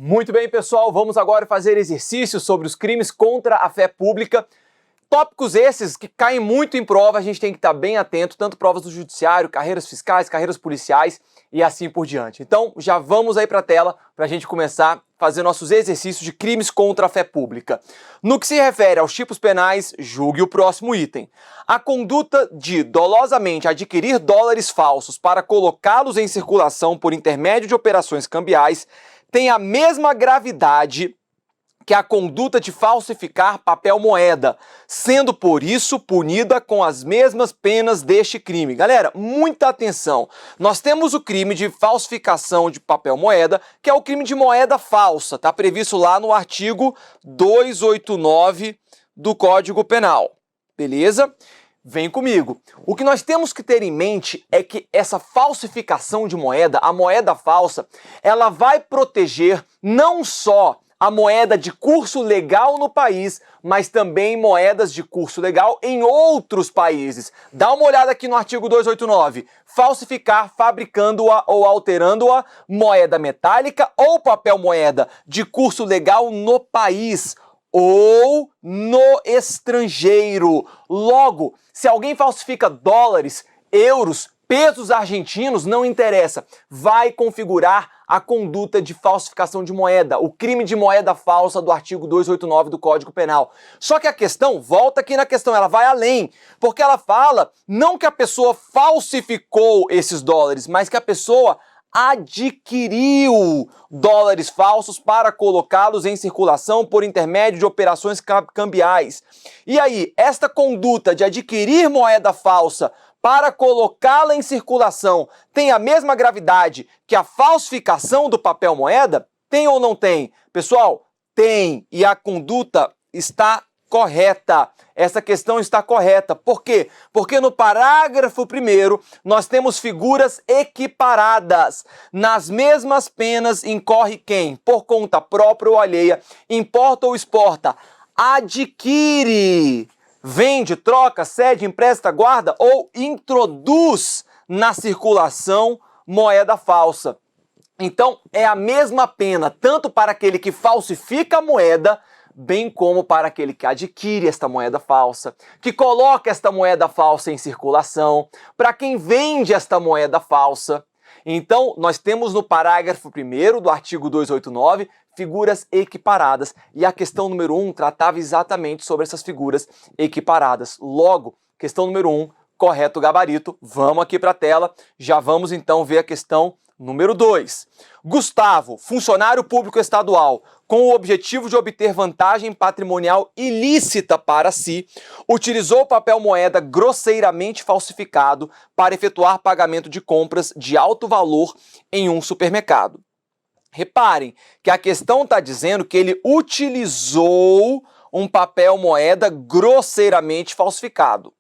Muito bem, pessoal, vamos agora fazer exercícios sobre os crimes contra a fé pública. Tópicos esses que caem muito em prova, a gente tem que estar bem atento, tanto provas do judiciário, carreiras fiscais, carreiras policiais e assim por diante. Então, já vamos aí para a tela para a gente começar a fazer nossos exercícios de crimes contra a fé pública. No que se refere aos tipos penais, julgue o próximo item. A conduta de dolosamente adquirir dólares falsos para colocá-los em circulação por intermédio de operações cambiais tem a mesma gravidade que a conduta de falsificar papel moeda, sendo por isso punida com as mesmas penas deste crime. Galera, muita atenção. Nós temos o crime de falsificação de papel moeda, que é o crime de moeda falsa, tá previsto lá no artigo 289 do Código Penal. Beleza? Vem comigo. O que nós temos que ter em mente é que essa falsificação de moeda, a moeda falsa, ela vai proteger não só a moeda de curso legal no país, mas também moedas de curso legal em outros países. Dá uma olhada aqui no artigo 289. Falsificar, fabricando-a ou alterando-a, moeda metálica ou papel moeda de curso legal no país ou no estrangeiro. Logo, se alguém falsifica dólares, euros, pesos argentinos, não interessa, vai configurar a conduta de falsificação de moeda, o crime de moeda falsa do artigo 289 do Código Penal. Só que a questão, volta aqui na questão, ela vai além, porque ela fala não que a pessoa falsificou esses dólares, mas que a pessoa adquiriu dólares falsos para colocá-los em circulação por intermédio de operações cambiais. E aí, esta conduta de adquirir moeda falsa para colocá-la em circulação tem a mesma gravidade que a falsificação do papel moeda? Tem ou não tem? Pessoal, tem, e a conduta está correta. Essa questão está correta. Por quê? Porque no parágrafo 1º nós temos figuras equiparadas. Nas mesmas penas incorre quem? Por conta própria ou alheia, importa ou exporta, adquire, vende, troca, cede, empresta, guarda ou introduz na circulação moeda falsa. Então, é a mesma pena, tanto para aquele que falsifica a moeda, bem como para aquele que adquire esta moeda falsa, que coloca esta moeda falsa em circulação, para quem vende esta moeda falsa. Então, nós temos no parágrafo 1º do artigo 289 figuras equiparadas, e a questão número 1 tratava exatamente sobre essas figuras equiparadas. Logo, questão número 1, correto o gabarito. Vamos aqui para a tela, já vamos então ver a questão número 2. Gustavo, funcionário público estadual, com o objetivo de obter vantagem patrimonial ilícita para si, utilizou papel moeda grosseiramente falsificado para efetuar pagamento de compras de alto valor em um supermercado. Reparem que a questão está dizendo que ele utilizou um papel moeda grosseiramente falsificado.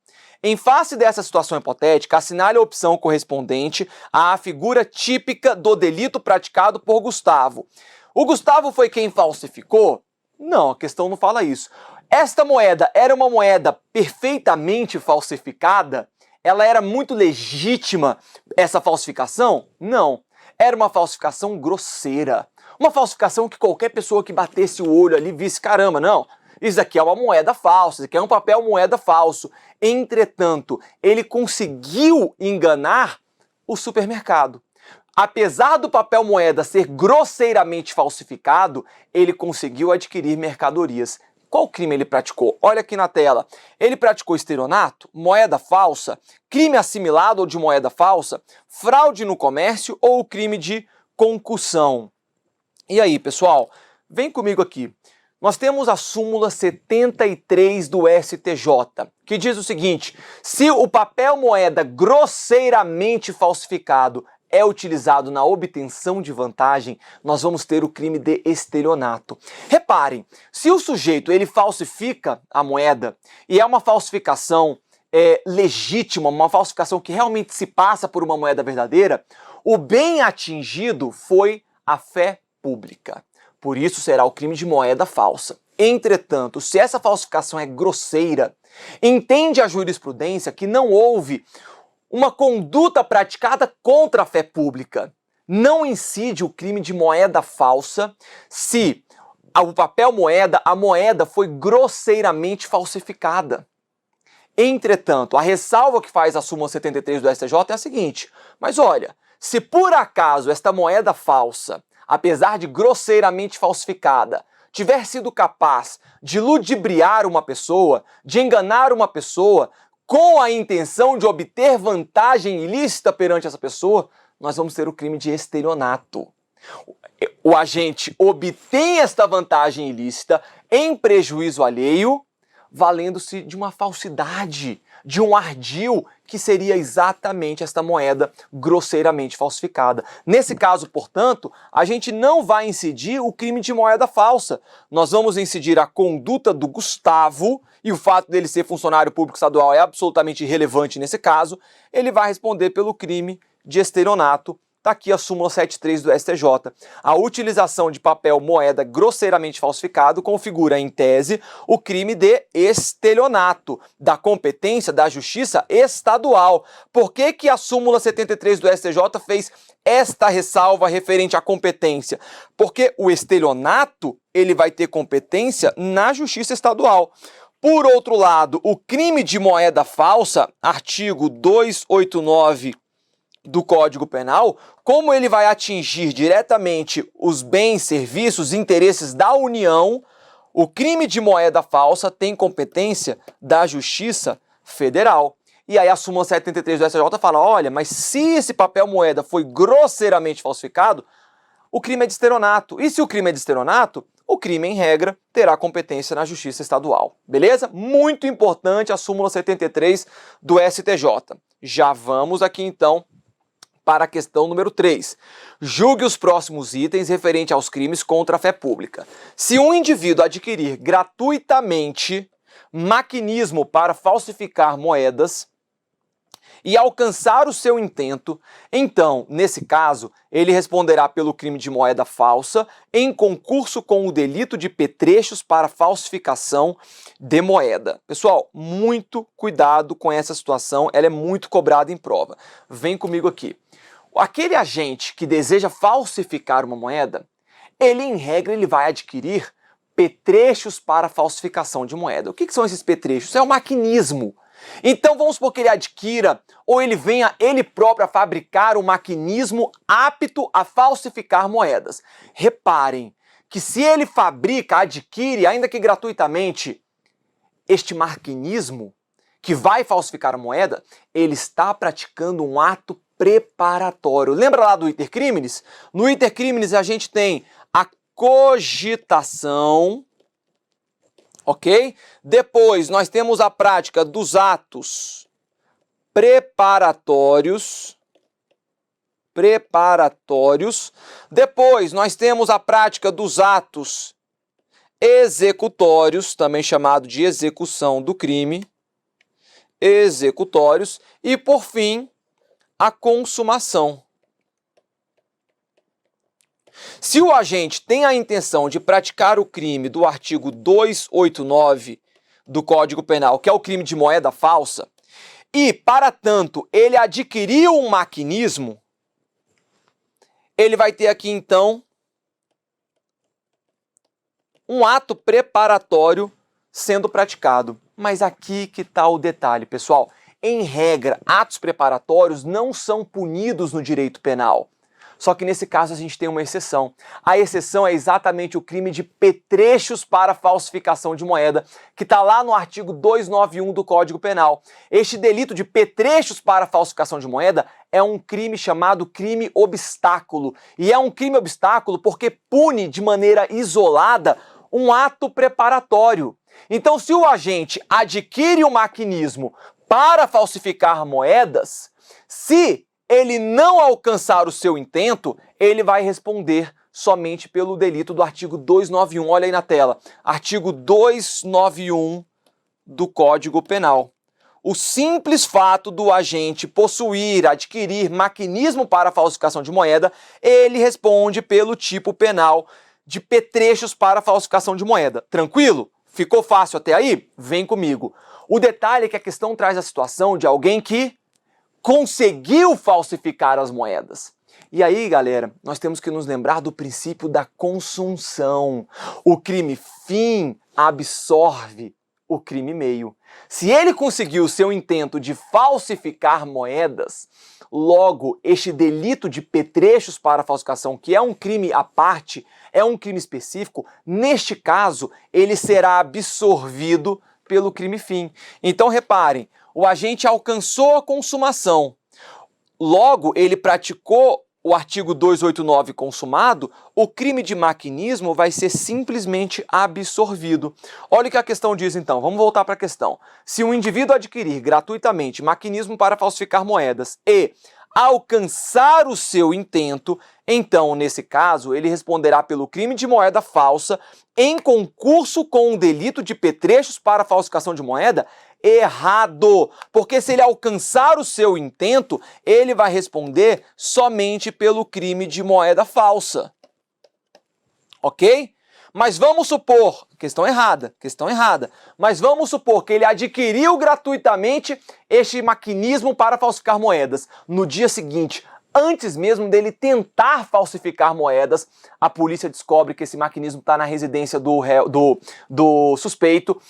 Em face dessa situação hipotética, assinale a opção correspondente à figura típica do delito praticado por Gustavo. O Gustavo foi quem falsificou? Não, a questão não fala isso. Esta moeda era uma moeda perfeitamente falsificada? Ela era muito legítima, essa falsificação? Não. Era uma falsificação grosseira. Uma falsificação que qualquer pessoa que batesse o olho ali visse, caramba, não. Isso aqui é uma moeda falsa, isso aqui é um papel moeda falso. Entretanto, ele conseguiu enganar o supermercado. Apesar do papel moeda ser grosseiramente falsificado, ele conseguiu adquirir mercadorias. Qual crime ele praticou? Olha aqui na tela. Ele praticou estelionato, moeda falsa, crime assimilado ou de moeda falsa, fraude no comércio ou crime de concussão. E aí, pessoal, vem comigo aqui. Nós temos a súmula 73 do STJ, que diz o seguinte: se o papel moeda grosseiramente falsificado é utilizado na obtenção de vantagem, nós vamos ter o crime de estelionato. Reparem, se o sujeito ele falsifica a moeda e é uma falsificação legítima, uma falsificação que realmente se passa por uma moeda verdadeira, o bem atingido foi a fé pública. Por isso será o crime de moeda falsa. Entretanto, se essa falsificação é grosseira, entende a jurisprudência que não houve uma conduta praticada contra a fé pública. não incide o crime de moeda falsa se o papel moeda, a moeda foi grosseiramente falsificada. Entretanto, a ressalva que faz a súmula 73 do STJ é a seguinte: mas olha, se por acaso esta moeda falsa, apesar de grosseiramente falsificada, tiver sido capaz de ludibriar uma pessoa, de enganar uma pessoa, com a intenção de obter vantagem ilícita perante essa pessoa, nós vamos ter o crime de estelionato. O agente obtém esta vantagem ilícita em prejuízo alheio, valendo-se de uma falsidade, de um ardil, que seria exatamente esta moeda grosseiramente falsificada. Nesse caso, portanto, a gente não vai incidir o crime de moeda falsa. Nós vamos incidir a conduta do Gustavo, e o fato dele ser funcionário público estadual é absolutamente irrelevante nesse caso. Ele vai responder pelo crime de estelionato. Está aqui a súmula 73 do STJ. A utilização de papel moeda grosseiramente falsificado configura, em tese, o crime de estelionato, da competência da Justiça Estadual. Por que que a súmula 73 do STJ fez esta ressalva referente à competência? Porque o estelionato, ele vai ter competência na Justiça Estadual. Por outro lado, o crime de moeda falsa, artigo 289 do Código Penal, como ele vai atingir diretamente os bens, serviços, interesses da União, o crime de moeda falsa tem competência da Justiça Federal. E aí a súmula 73 do STJ fala, olha, mas se esse papel moeda foi grosseiramente falsificado, o crime é de estelionato. E se o crime é de estelionato, o crime, em regra, terá competência na Justiça Estadual. Beleza? Muito importante a súmula 73 do STJ. Já vamos aqui, então, para a questão número 3. Julgue os próximos itens referente aos crimes contra a fé pública. Se um indivíduo adquirir gratuitamente maquinismo para falsificar moedas e alcançar o seu intento, então, nesse caso, ele responderá pelo crime de moeda falsa em concurso com o delito de petrechos para falsificação de moeda. Pessoal, muito cuidado com essa situação, ela é muito cobrada em prova. Vem comigo aqui. Aquele agente que deseja falsificar uma moeda, ele, em regra, ele vai adquirir petrechos para falsificação de moeda. O que são esses petrechos? É o maquinismo. Então vamos supor que ele adquira ou ele venha ele próprio a fabricar um maquinismo apto a falsificar moedas. Reparem que se ele fabrica, adquire, ainda que gratuitamente, este maquinismo que vai falsificar a moeda, ele está praticando um ato preparatório. Lembra lá do iter criminis? No iter criminis a gente tem a cogitação, ok? Depois nós temos a prática dos atos preparatórios. Depois nós temos a prática dos atos executórios, também chamado de execução do crime. Executórios. E por fim, a consumação. Se o agente tem a intenção de praticar o crime do artigo 289 do Código Penal, que é o crime de moeda falsa, e, para tanto, ele adquiriu um maquinismo, ele vai ter aqui, então, um ato preparatório sendo praticado. Mas aqui que está o detalhe, pessoal. Em regra, atos preparatórios não são punidos no direito penal. Só que nesse caso a gente tem uma exceção. A exceção é exatamente o crime de petrechos para falsificação de moeda, que está lá no artigo 291 do Código Penal. Este delito de petrechos para falsificação de moeda é um crime chamado crime obstáculo. E é um crime obstáculo porque pune de maneira isolada um ato preparatório. Então, se o agente adquire o maquinismo para falsificar moedas, se ele não alcançar o seu intento, ele vai responder somente pelo delito do artigo 291. Olha aí na tela. Artigo 291 do Código Penal. O simples fato do agente possuir, adquirir maquinismo para falsificação de moeda, ele responde pelo tipo penal de petrechos para falsificação de moeda. Tranquilo? Ficou fácil até aí? Vem comigo. O detalhe é que a questão traz a situação de alguém que conseguiu falsificar as moedas. E aí, galera, nós temos que nos lembrar do princípio da consunção. O crime fim absorve o crime meio. Se ele conseguiu o seu intento de falsificar moedas, logo, este delito de petrechos para falsificação, que é um crime à parte, é um crime específico, neste caso, ele será absorvido pelo crime fim. Então, reparem, o agente alcançou a consumação, logo, ele praticou o artigo 289 consumado, o crime de maquinismo vai ser simplesmente absorvido. Olha o que a questão diz então, vamos voltar para a questão. Se um indivíduo adquirir gratuitamente maquinismo para falsificar moedas e alcançar o seu intento, então, nesse caso, ele responderá pelo crime de moeda falsa em concurso com o delito de petrechos para falsificação de moeda. Errado, porque se ele alcançar o seu intento, ele vai responder somente pelo crime de moeda falsa. Ok? Mas vamos supor, questão errada, mas vamos supor que ele adquiriu gratuitamente este maquinismo para falsificar moedas. No dia seguinte, antes mesmo dele tentar falsificar moedas, a polícia descobre que esse maquinismo está na residência do suspeito,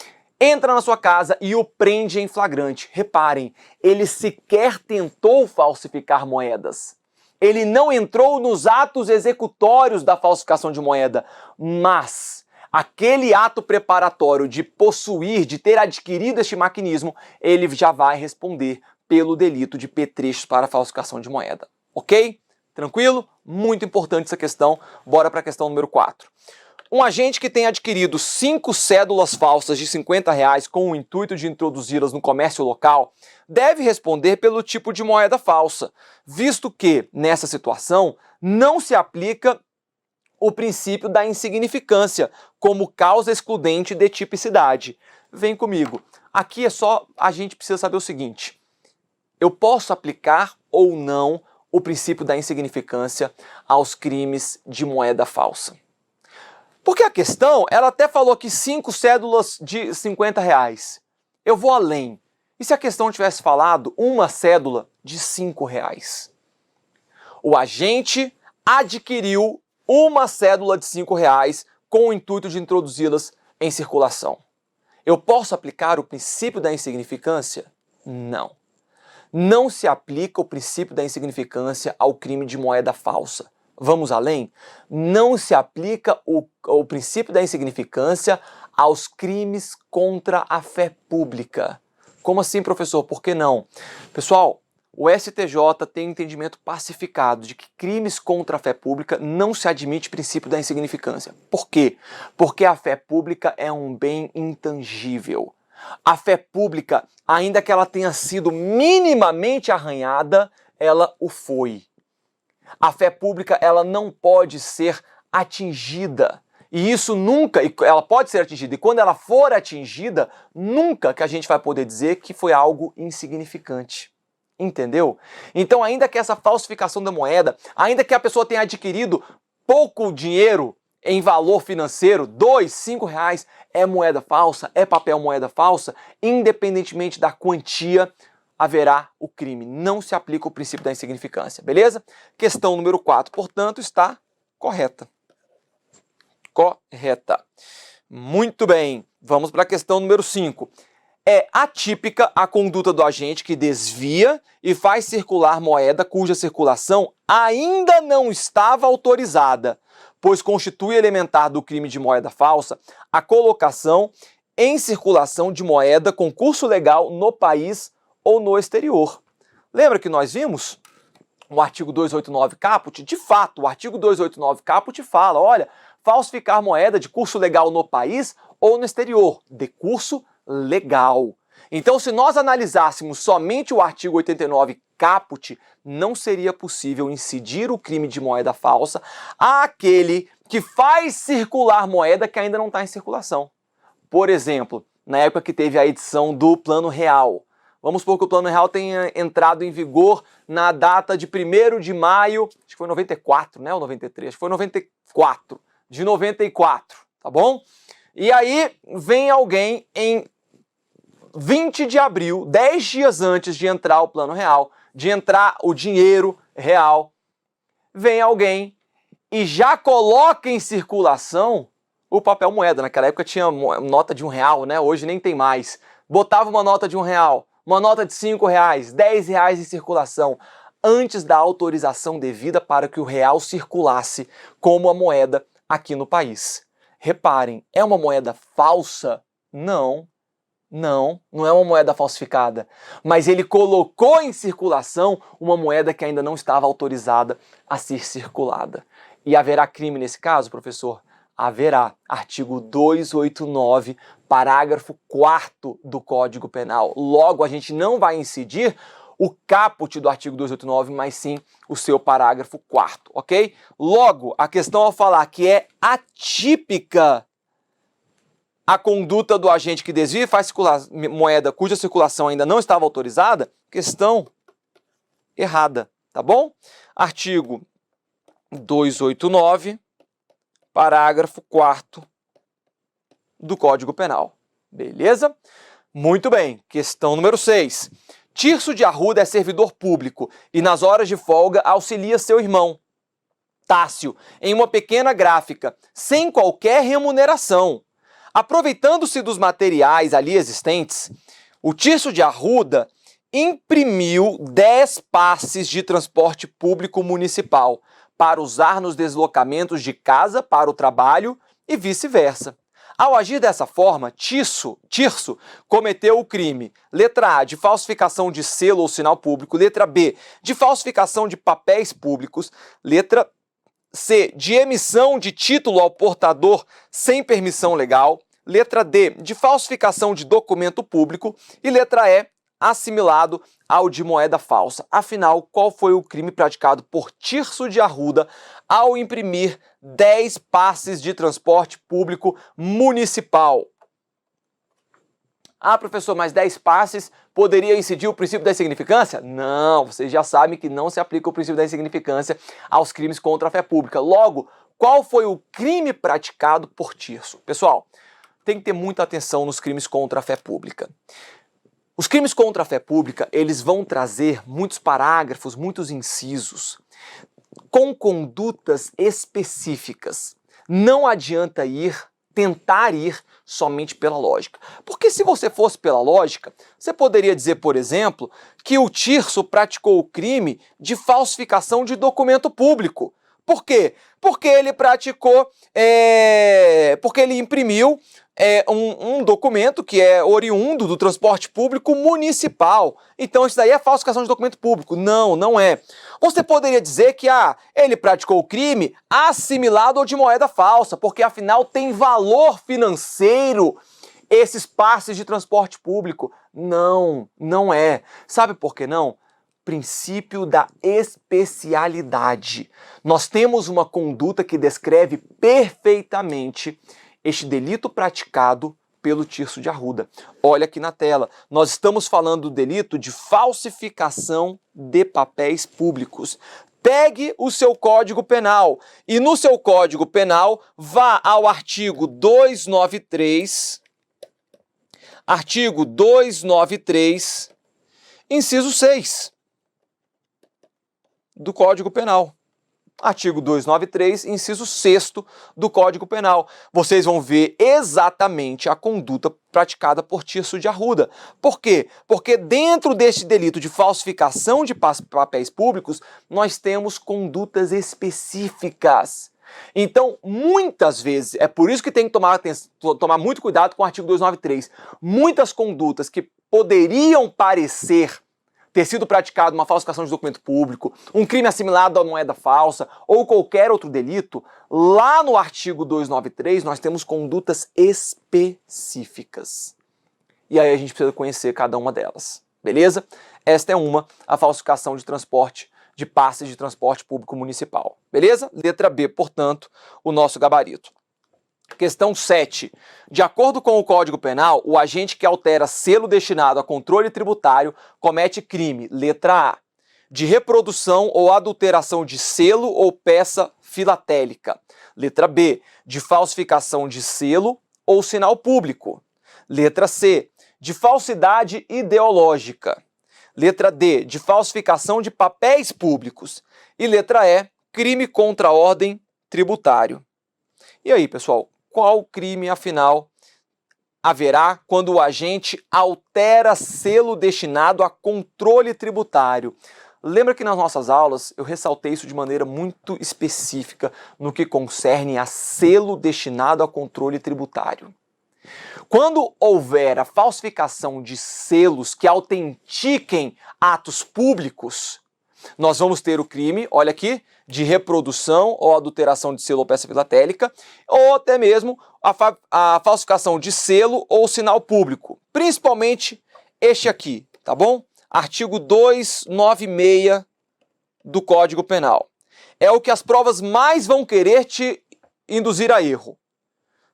entra na sua casa e o prende em flagrante. Reparem, ele sequer tentou falsificar moedas. Ele não entrou nos atos executórios da falsificação de moeda, mas aquele ato preparatório de possuir, de ter adquirido este maquinismo, ele já vai responder pelo delito de petrechos para falsificação de moeda. Ok? Tranquilo? Muito importante essa questão. Bora para a questão número 4. Um agente que tem adquirido 5 cédulas falsas de R$50 com o intuito de introduzi-las no comércio local, deve responder pelo tipo de moeda falsa, visto que, nessa situação, não se aplica o princípio da insignificância como causa excludente de tipicidade. Vem comigo. Aqui é só a gente precisa saber o seguinte: eu posso aplicar ou não o princípio da insignificância aos crimes de moeda falsa? Porque a questão, ela até falou que 5 cédulas de R$50. Eu vou além. E se a questão tivesse falado uma cédula de R$5? O agente adquiriu uma cédula de R$5 com o intuito de introduzi-las em circulação. Eu posso aplicar o princípio da insignificância? Não. Não se aplica o princípio da insignificância ao crime de moeda falsa. Vamos além? Não se aplica o princípio da insignificância aos crimes contra a fé pública. Como assim, professor? Por que não? Pessoal, o STJ tem entendimento pacificado de que crimes contra a fé pública não se admite princípio da insignificância. Por quê? Porque a fé pública é um bem intangível. A fé pública, ainda que ela tenha sido minimamente arranhada, ela o foi. A fé pública, ela não pode ser atingida. E isso nunca, ela pode ser atingida, e quando ela for atingida, nunca que a gente vai poder dizer que foi algo insignificante. Entendeu? Então, ainda que essa falsificação da moeda, ainda que a pessoa tenha adquirido pouco dinheiro em valor financeiro, R$2, R$5, é moeda falsa, é papel moeda falsa, independentemente da quantia, haverá o crime. Não se aplica o princípio da insignificância, beleza? Questão número 4, portanto, está correta. Correta. Muito bem. Vamos para a questão número 5. É atípica a conduta do agente que desvia e faz circular moeda cuja circulação ainda não estava autorizada, pois constitui elementar do crime de moeda falsa a colocação em circulação de moeda com curso legal no país ou no exterior. Lembra que nós vimos o artigo 289 caput? De fato, o artigo 289 caput fala, olha, falsificar moeda de curso legal no país ou no exterior, de curso legal. Então, se nós analisássemos somente o artigo 89 caput, não seria possível incidir o crime de moeda falsa àquele que faz circular moeda que ainda não está em circulação. Por exemplo, na época que teve a edição do Plano Real, vamos supor que o Plano Real tenha entrado em vigor na data de 1º de maio, acho que foi 94, né, ou 93, acho que foi 94, de 94, tá bom? E aí vem alguém em 20 de abril, 10 dias antes de entrar o Plano Real, de entrar o dinheiro real, vem alguém e já coloca em circulação o papel moeda. Naquela época tinha nota de R$1, né? Hoje nem tem mais. Botava uma nota de R$1, uma nota de R$5, R$10 em circulação, antes da autorização devida para que o real circulasse como a moeda aqui no país. Reparem, é uma moeda falsa? Não. Não é uma moeda falsificada, mas ele colocou em circulação uma moeda que ainda não estava autorizada a ser circulada. E haverá crime nesse caso, professor? Haverá. Artigo 289, parágrafo 4º do Código Penal. Logo, a gente não vai incidir o caput do artigo 289, mas sim o seu parágrafo 4º, ok? Logo, a questão ao falar que é atípica a conduta do agente que desvia e faz moeda cuja circulação ainda não estava autorizada, questão errada, tá bom? Artigo 289, parágrafo 4º do Código Penal. Beleza? Muito bem. Questão número 6. Tirso de Arruda é servidor público e nas horas de folga auxilia seu irmão, Tássio, em uma pequena gráfica, sem qualquer remuneração. Aproveitando-se dos materiais ali existentes, o Tirso de Arruda imprimiu 10 passes de transporte público municipal para usar nos deslocamentos de casa para o trabalho e vice-versa. Ao agir dessa forma, Tirso cometeu o crime, letra A, de falsificação de selo ou sinal público, letra B, de falsificação de papéis públicos, letra C, de emissão de título ao portador sem permissão legal, letra D, de falsificação de documento público e letra E, assimilado ao de moeda falsa. Afinal, qual foi o crime praticado por Tirso de Arruda ao imprimir 10 passes de transporte público municipal? Ah, professor, mas 10 passes poderia incidir o princípio da insignificância? Não, vocês já sabem que não se aplica o princípio da insignificância aos crimes contra a fé pública. Logo, qual foi o crime praticado por Tirso? Pessoal, tem que ter muita atenção nos crimes contra a fé pública. Os crimes contra a fé pública, eles vão trazer muitos parágrafos, muitos incisos, com condutas específicas. Não adianta tentar ir somente pela lógica. Porque se você fosse pela lógica, você poderia dizer, por exemplo, que o Tirso praticou o crime de falsificação de documento público. Por quê? Porque ele porque ele imprimiu um documento que é oriundo do transporte público municipal. Então isso daí é falsificação de documento público. Não, não é. Você poderia dizer que ele praticou o crime assimilado ou de moeda falsa, porque afinal tem valor financeiro esses passes de transporte público. Não, não é. Sabe por que não? Princípio da especialidade. Nós temos uma conduta que descreve perfeitamente este delito praticado pelo Tirso de Arruda. Olha aqui na tela, nós estamos falando do delito de falsificação de papéis públicos. Pegue o seu Código Penal e no seu Código Penal vá ao artigo 293, inciso 6 do Código Penal. Artigo 293, inciso 6º do Código Penal. Vocês vão ver exatamente a conduta praticada por Tirso de Arruda. Por quê? Porque dentro deste delito de falsificação de papéis públicos, nós temos condutas específicas. Então, muitas vezes, é por isso que tem que tomar muito cuidado com o artigo 293. Muitas condutas que poderiam parecer ter sido praticado uma falsificação de documento público, um crime assimilado à moeda falsa ou qualquer outro delito, lá no artigo 293 nós temos condutas específicas. E aí a gente precisa conhecer cada uma delas, beleza? Esta é a falsificação de passes de transporte público municipal, beleza? Letra B, portanto, o nosso gabarito. Questão 7. De acordo com o Código Penal, o agente que altera selo destinado a controle tributário comete crime, letra A, de reprodução ou adulteração de selo ou peça filatélica. Letra B, de falsificação de selo ou sinal público. Letra C, de falsidade ideológica. Letra D, de falsificação de papéis públicos. E letra E, crime contra a ordem tributário. E aí, pessoal, qual crime, afinal, haverá quando o agente altera selo destinado a controle tributário? Lembra que nas nossas aulas eu ressaltei isso de maneira muito específica no que concerne a selo destinado a controle tributário. Quando houver a falsificação de selos que autentiquem atos públicos, nós vamos ter o crime, olha aqui, de reprodução ou adulteração de selo ou peça filatélica, ou até mesmo a falsificação de selo ou sinal público, principalmente este aqui, tá bom? Artigo 296 do Código Penal. É o que as provas mais vão querer te induzir a erro.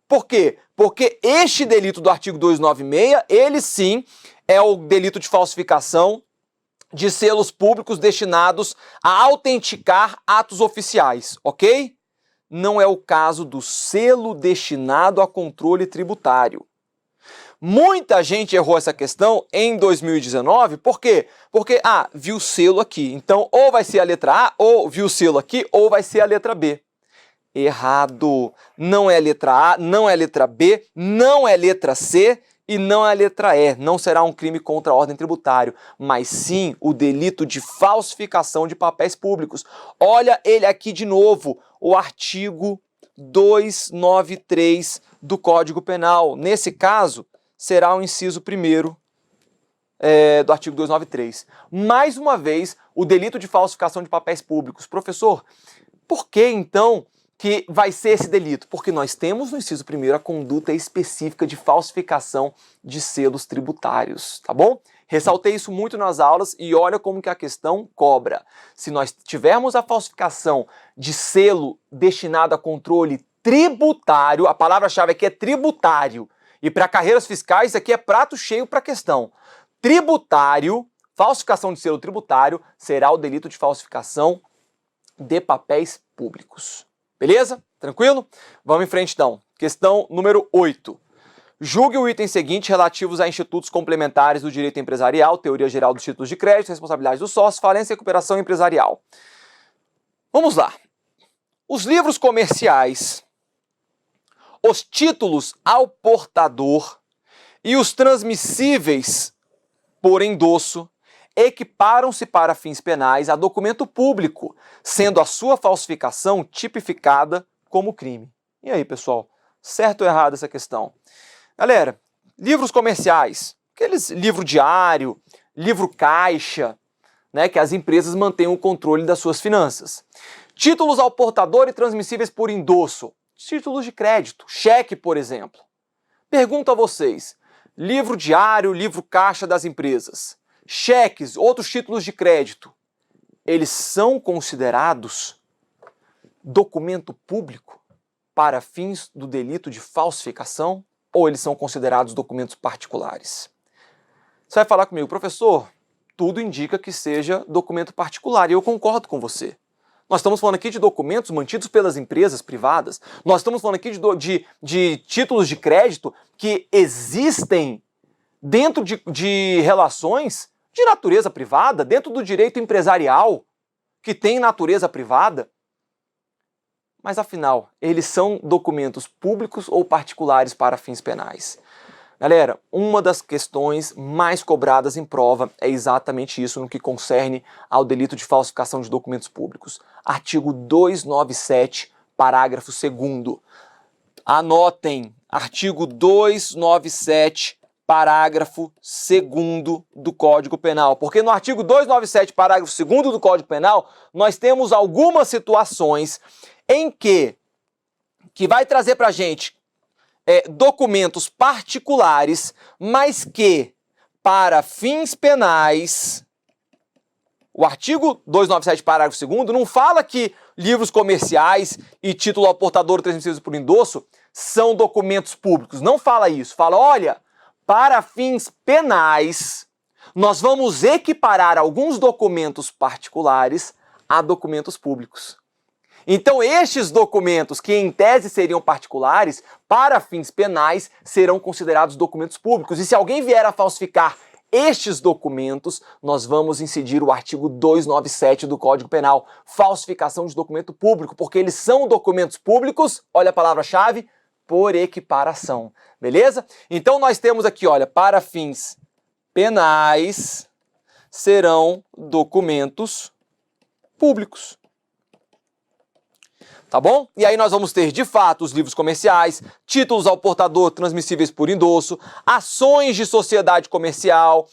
Por quê? Porque este delito do artigo 296, ele sim é o delito de falsificação de selos públicos destinados a autenticar atos oficiais, ok? Não é o caso do selo destinado a controle tributário. Muita gente errou essa questão em 2019, por quê? Porque, viu o selo aqui, então ou vai ser a letra A, ou viu o selo aqui, ou vai ser a letra B. Errado. Não é a letra A, não é a letra B, não é a letra C e não é a letra E. Não será um crime contra a ordem tributária, mas sim o delito de falsificação de papéis públicos. Olha ele aqui de novo, o artigo 293 do Código Penal. Nesse caso, será o inciso 1º do artigo 293. Mais uma vez, o delito de falsificação de papéis públicos. Professor, por que então que vai ser esse delito? Porque nós temos no inciso 1º a conduta específica de falsificação de selos tributários, tá bom? Ressaltei isso muito nas aulas e olha como que a questão cobra. Se nós tivermos a falsificação de selo destinado a controle tributário, a palavra-chave aqui é tributário, e para carreiras fiscais isso aqui é prato cheio para a questão. Tributário, falsificação de selo tributário, será o delito de falsificação de papéis públicos. Beleza? Tranquilo? Vamos em frente então. Questão número 8. Julgue o item seguinte relativos a institutos complementares do direito empresarial, teoria geral dos títulos de crédito, responsabilidade do sócio, falência e recuperação empresarial. Vamos lá. Os livros comerciais, os títulos ao portador e os transmissíveis por endosso equiparam-se para fins penais a documento público, sendo a sua falsificação tipificada como crime. E aí, pessoal? Certo ou errado essa questão? Galera, livros comerciais, aqueles livro diário, livro caixa, né, que as empresas mantêm o controle das suas finanças. Títulos ao portador e transmissíveis por endosso, títulos de crédito, cheque, por exemplo. Pergunto a vocês, livro diário, livro caixa das empresas, cheques, outros títulos de crédito, eles são considerados documento público para fins do delito de falsificação ou eles são considerados documentos particulares? Você vai falar comigo, professor, tudo indica que seja documento particular e eu concordo com você. Nós estamos falando aqui de documentos mantidos pelas empresas privadas, nós estamos falando aqui de títulos de crédito que existem dentro de relações de natureza privada, dentro do direito empresarial, que tem natureza privada. Mas afinal, eles são documentos públicos ou particulares para fins penais? Galera, uma das questões mais cobradas em prova é exatamente isso no que concerne ao delito de falsificação de documentos públicos. Artigo 297, parágrafo 2º. Anotem, artigo 297, parágrafo 2º do Código Penal. Porque no artigo 297, parágrafo 2º do Código Penal, nós temos algumas situações em que vai trazer para a gente documentos particulares, mas que, para fins penais, o artigo 297, parágrafo 2º, não fala que livros comerciais e título ao portador transmissíveis por endosso são documentos públicos. Não fala isso. Fala, olha, para fins penais, nós vamos equiparar alguns documentos particulares a documentos públicos. Então, estes documentos, que em tese seriam particulares, para fins penais, serão considerados documentos públicos. E se alguém vier a falsificar estes documentos, nós vamos incidir o artigo 297 do Código Penal, falsificação de documento público, porque eles são documentos públicos, olha a palavra-chave, por equiparação, beleza? Então nós temos aqui, olha, para fins penais serão documentos públicos. Tá bom? E aí nós vamos ter, de fato, os livros comerciais, títulos ao portador transmissíveis por endosso, ações de sociedade comercial,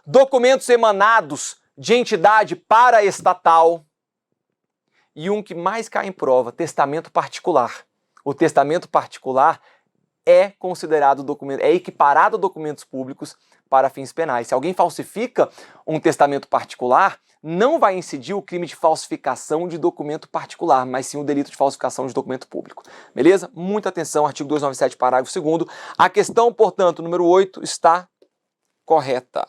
documentos emanados de entidade paraestatal e um que mais cai em prova, testamento particular. O testamento particular é considerado documento, é equiparado a documentos públicos para fins penais. Se alguém falsifica um testamento particular, não vai incidir o crime de falsificação de documento particular, mas sim o delito de falsificação de documento público. Beleza? Muita atenção, artigo 297, parágrafo 2º. A questão, portanto, número 8 está correta.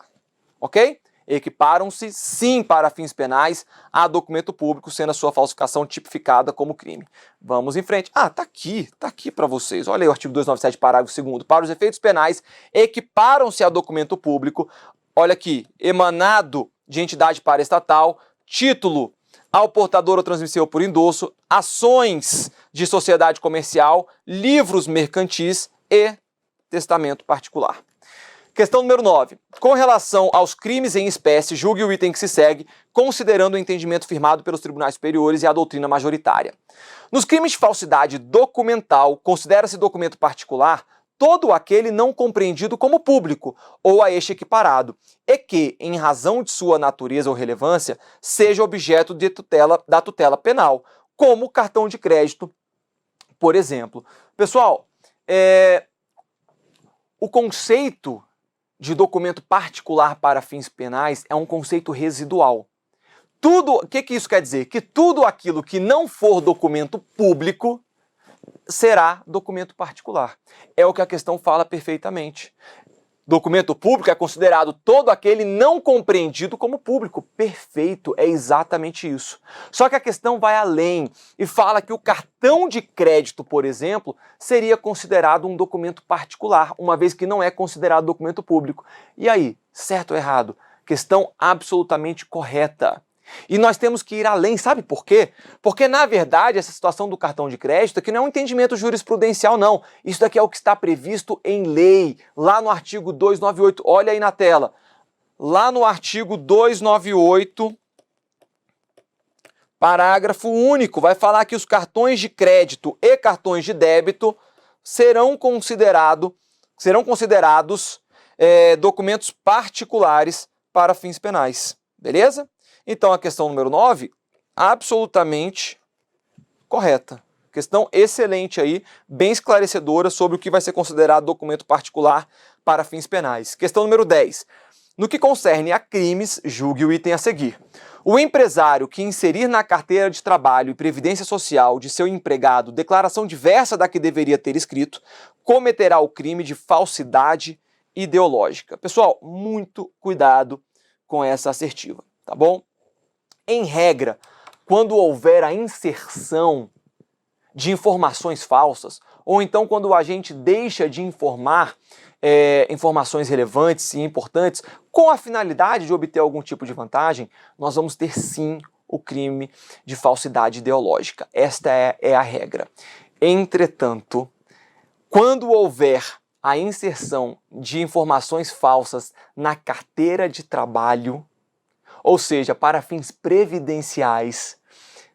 Ok? Equiparam-se, sim, para fins penais a documento público, sendo a sua falsificação tipificada como crime. Vamos em frente. Ah, tá aqui para vocês. Olha aí o artigo 297, parágrafo 2º. Para os efeitos penais, equiparam-se a documento público, olha aqui, emanado de entidade paraestatal, título ao portador ou transmissível por endosso, ações de sociedade comercial, livros mercantis e testamento particular. Questão número 9. Com relação aos crimes em espécie, julgue o item que se segue, considerando o entendimento firmado pelos tribunais superiores e a doutrina majoritária. Nos crimes de falsidade documental, considera-se documento particular todo aquele não compreendido como público ou a este equiparado, e que, em razão de sua natureza ou relevância, seja objeto da tutela penal, como cartão de crédito, por exemplo. Pessoal, o conceito de documento particular para fins penais é um conceito residual. O que isso quer dizer? Que tudo aquilo que não for documento público será documento particular. É o que a questão fala perfeitamente. Documento público é considerado todo aquele não compreendido como público. Perfeito, é exatamente isso. Só que a questão vai além e fala que o cartão de crédito, por exemplo, seria considerado um documento particular, uma vez que não é considerado documento público. E aí, certo ou errado? Questão absolutamente correta. E nós temos que ir além, sabe por quê? Porque, na verdade, essa situação do cartão de crédito aqui não é um entendimento jurisprudencial, não. Isso daqui é o que está previsto em lei, lá no artigo 298. Olha aí na tela. Lá no artigo 298, parágrafo único, vai falar que os cartões de crédito e cartões de débito serão considerados documentos particulares para fins penais. Beleza? Então, a questão número 9, absolutamente correta. Questão excelente aí, bem esclarecedora sobre o que vai ser considerado documento particular para fins penais. Questão número 10. No que concerne a crimes, julgue o item a seguir. O empresário que inserir na carteira de trabalho e previdência social de seu empregado declaração diversa da que deveria ter escrito, cometerá o crime de falsidade ideológica. Pessoal, muito cuidado com essa assertiva, tá bom? Em regra, quando houver a inserção de informações falsas, ou então quando o agente deixa de informar informações relevantes e importantes com a finalidade de obter algum tipo de vantagem, nós vamos ter sim o crime de falsidade ideológica. Esta é a regra. Entretanto, quando houver a inserção de informações falsas na carteira de trabalho, ou seja, para fins previdenciais,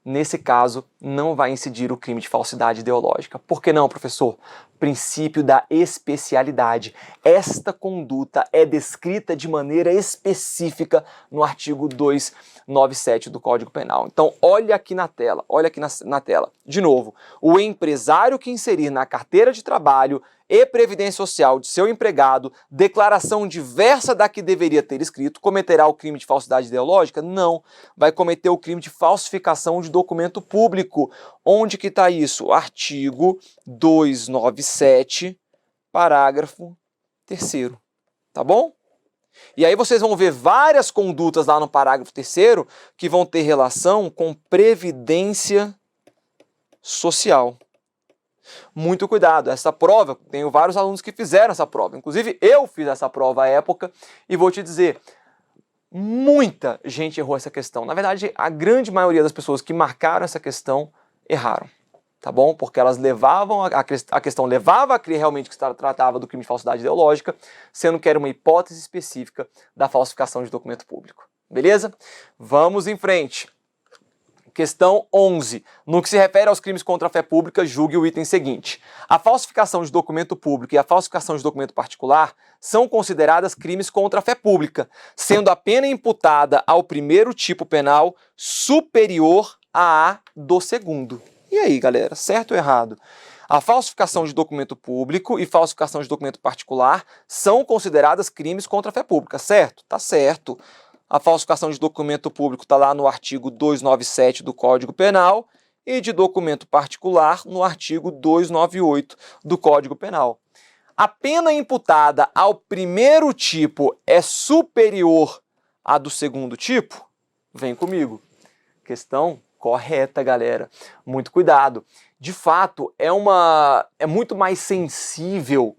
nesse caso, não vai incidir o crime de falsidade ideológica. Por que não, professor? Princípio da especialidade. Esta conduta é descrita de maneira específica no artigo 297 do Código Penal. Então, olha aqui na tela, De novo, o empresário que inserir na carteira de trabalho e previdência social de seu empregado declaração diversa da que deveria ter escrito, cometerá o crime de falsidade ideológica? Não. Vai cometer o crime de falsificação de documento público. Onde que está isso? Artigo 297, parágrafo 3º. Tá bom? E aí vocês vão ver várias condutas lá no parágrafo 3º que vão ter relação com previdência social. Muito cuidado, essa prova, tenho vários alunos que fizeram essa prova, inclusive eu fiz essa prova à época e vou te dizer, muita gente errou essa questão. Na verdade, a grande maioria das pessoas que marcaram essa questão erraram, tá bom? Porque elas levavam, a questão levava a crer realmente que se tratava do crime de falsidade ideológica, sendo que era uma hipótese específica da falsificação de documento público. Beleza? Vamos em frente. Questão 11. No que se refere aos crimes contra a fé pública, julgue o item seguinte. A falsificação de documento público e a falsificação de documento particular são consideradas crimes contra a fé pública, sendo a pena imputada ao primeiro tipo penal superior à do segundo. E aí, galera, certo ou errado? A falsificação de documento público e falsificação de documento particular são consideradas crimes contra a fé pública, certo? Tá certo. A falsificação de documento público está lá no artigo 297 do Código Penal e de documento particular no artigo 298 do Código Penal. A pena imputada ao primeiro tipo é superior à do segundo tipo? Vem comigo. Questão correta, galera. Muito cuidado. De fato, é muito mais sensível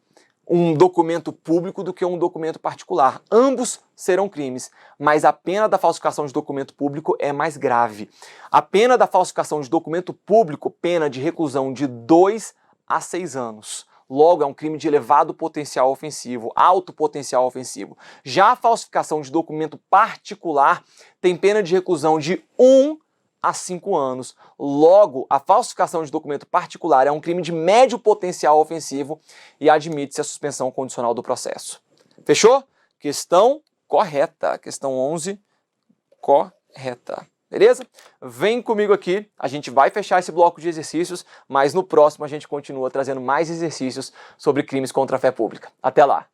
um documento público do que um documento particular. Ambos serão crimes, mas a pena da falsificação de documento público é mais grave. A pena da falsificação de documento público, pena de reclusão de 2 a 6 anos. Logo, é um crime de elevado potencial ofensivo, alto potencial ofensivo. Já a falsificação de documento particular tem pena de reclusão de 1 a 5 anos. Logo, a falsificação de documento particular é um crime de médio potencial ofensivo e admite-se a suspensão condicional do processo. Fechou? Questão correta. Questão 11, correta. Beleza? Vem comigo aqui, a gente vai fechar esse bloco de exercícios, mas no próximo a gente continua trazendo mais exercícios sobre crimes contra a fé pública. Até lá!